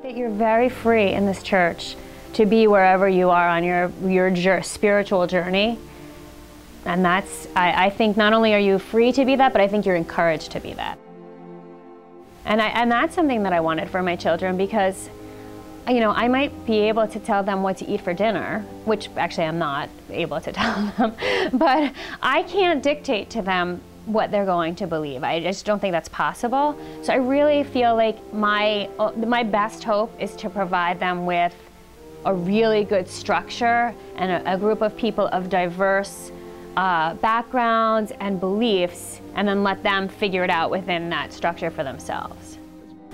That you're very free in this church to be wherever you are on your spiritual journey. And that's, I think not only are you free to be that, but I think you're encouraged to be that. And that's something that I wanted for my children, because, you know, I might be able to tell them what to eat for dinner, which actually I'm not able to tell them, but I can't dictate to them what they're going to believe. I just don't think that's possible. So I really feel like my best hope is to provide them with a really good structure and a group of people of diverse backgrounds and beliefs, and then let them figure it out within that structure for themselves.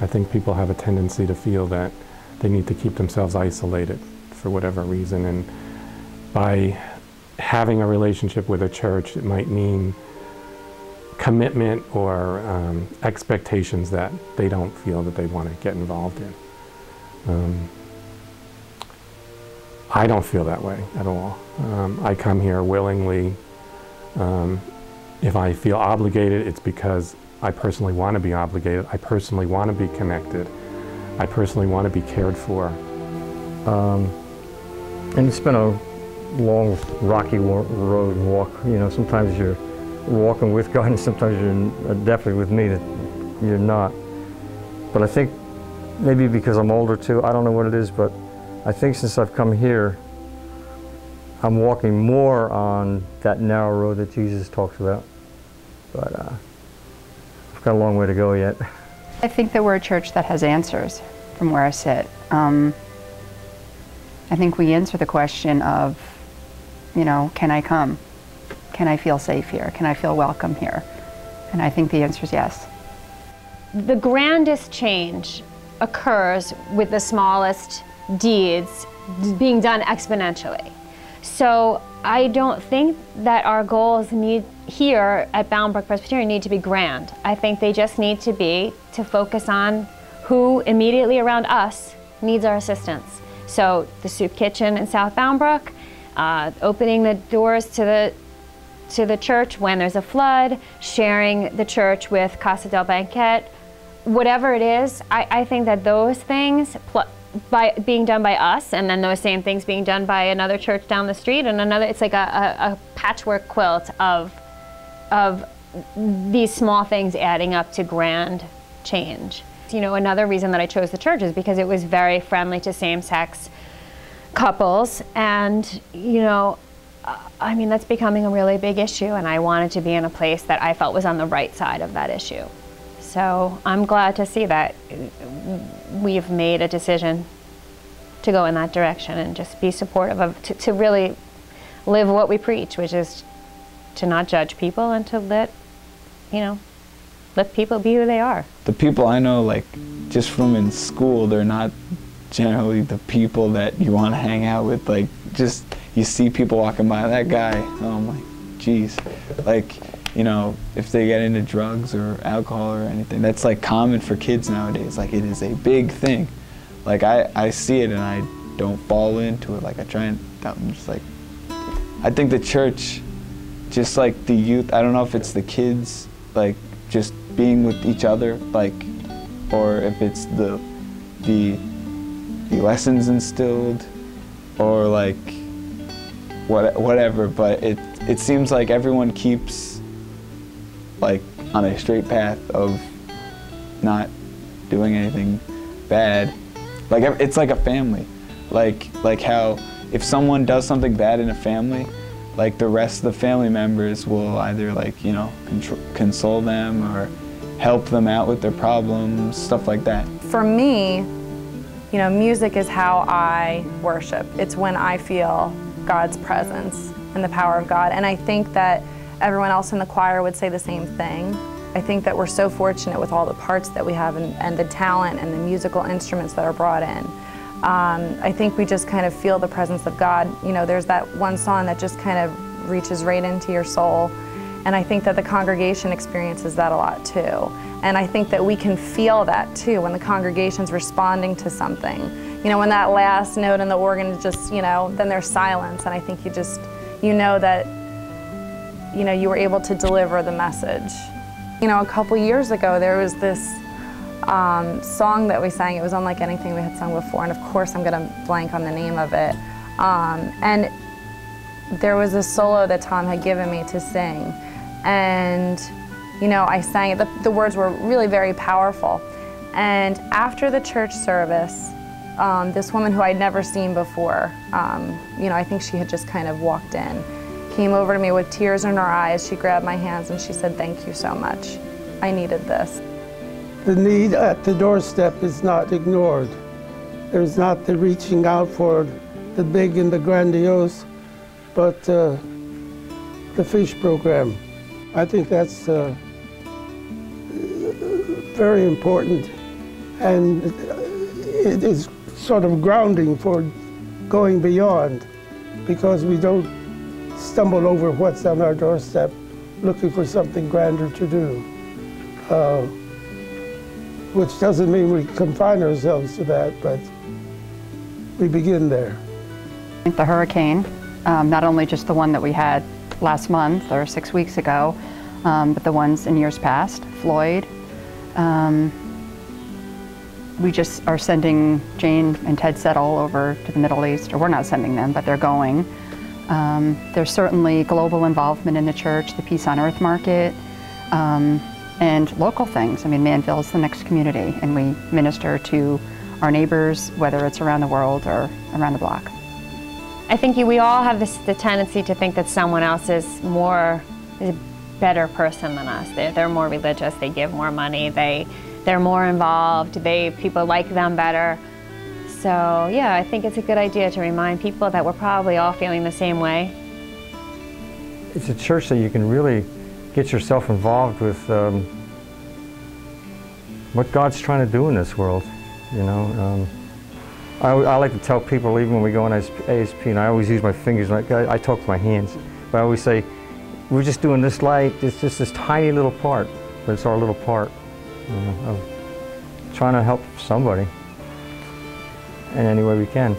I think people have a tendency to feel that they need to keep themselves isolated for whatever reason, and by having a relationship with a church, it might mean commitment or expectations that they don't feel that they want to get involved in. I don't feel that way at all. I come here willingly. If I feel obligated, it's because I personally want to be obligated. I personally want to be connected. I personally want to be cared for. And it's been a long, rocky road walk. You know, sometimes you're walking with God, and sometimes you're definitely with me that you're not. But I think maybe because I'm older too, I don't know what it is, but I think since I've come here, I'm walking more on that narrow road that Jesus talks about. But I've got a long way to go yet. I think that we're a church that has answers from where I sit. I think we answer the question of, you know, can I come? Can I feel safe here? Can I feel welcome here? And I think the answer is yes. The grandest change occurs with the smallest deeds being done exponentially. So I don't think that our goals here at Boundbrook Presbyterian need to be grand. I think they just need to focus on who immediately around us needs our assistance. So the soup kitchen in South Boundbrook, opening the doors to the church when there's a flood, sharing the church with Casa del Banquet, whatever it is, I think that those things, by being done by us, and then those same things being done by another church down the street, and another, it's like a patchwork quilt of these small things adding up to grand change. You know, another reason that I chose the church is because it was very friendly to same-sex couples, and, you know, I mean, that's becoming a really big issue, and I wanted to be in a place that I felt was on the right side of that issue. So I'm glad to see that we've made a decision to go in that direction and just be supportive of, to really live what we preach, which is to not judge people and to let people be who they are. The people I know, like, just from in school, they're not generally the people that you want to hang out with. Like, just, you see people walking by, that guy, oh my, geez. Like, you know, if they get into drugs or alcohol or anything, that's like common for kids nowadays. Like, it is a big thing. Like, I see it and I don't fall into it. Like, I try and, I'm just like, I think the church, just like the youth, I don't know if it's the kids, like, just being with each other, like, or if it's the lessons instilled, or like, whatever, but it seems like everyone keeps, like, on a straight path of not doing anything bad. Like, it's like a family. Like how if someone does something bad in a family, like, the rest of the family members will either, like, you know, console them or help them out with their problems, stuff like that. For me, you know, music is how I worship. It's when I feel God's presence and the power of God. And I think that everyone else in the choir would say the same thing. I think that we're so fortunate with all the parts that we have and the talent and the musical instruments that are brought in. I think we just kind of feel the presence of God. You know, there's that one song that just kind of reaches right into your soul. And I think that the congregation experiences that a lot too. And I think that we can feel that too when the congregation's responding to something. You know, when that last note in the organ is just, you know, then there's silence, and I think you know that, you know, you were able to deliver the message. You know, a couple years ago there was this song that we sang. It was unlike anything we had sung before, and of course I'm gonna blank on the name of it. And there was a solo that Tom had given me to sing, and you know, I sang it. The words were really very powerful. And after the church service, this woman who I'd never seen before, you know, I think she had just kind of walked in, came over to me with tears in her eyes. She grabbed my hands and she said, "Thank you so much. I needed this." The need at the doorstep is not ignored. There's not the reaching out for the big and the grandiose, but the fish program. I think that's very important, and it is sort of grounding for going beyond, because we don't stumble over what's on our doorstep looking for something grander to do, which doesn't mean we confine ourselves to that, but we begin there. The hurricane, not only just the one that we had last month or 6 weeks ago, but the ones in years past, Floyd. We just are sending Jane and Ted Settle over to the Middle East, or we're not sending them, but they're going. There's certainly global involvement in the church, the Peace on Earth Market, and local things. I mean, Manville's the next community, and we minister to our neighbors, whether it's around the world or around the block. I think we all have the tendency to think that someone else is a better person than us. They're more religious, they give more money, they're more involved, people like them better. So yeah, I think it's a good idea to remind people that we're probably all feeling the same way. It's a church that you can really get yourself involved with what God's trying to do in this world, you know. I like to tell people, even when we go on ASP, and I always use my fingers, like I talk with my hands, but I always say, we're just doing this light, it's just this tiny little part, but it's our little part, you know, of trying to help somebody in any way we can.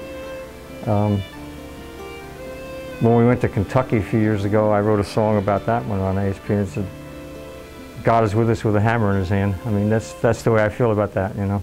When we went to Kentucky a few years ago, I wrote a song about that one on ASP, and it said, "God is with us with a hammer in his hand." I mean, that's the way I feel about that, you know.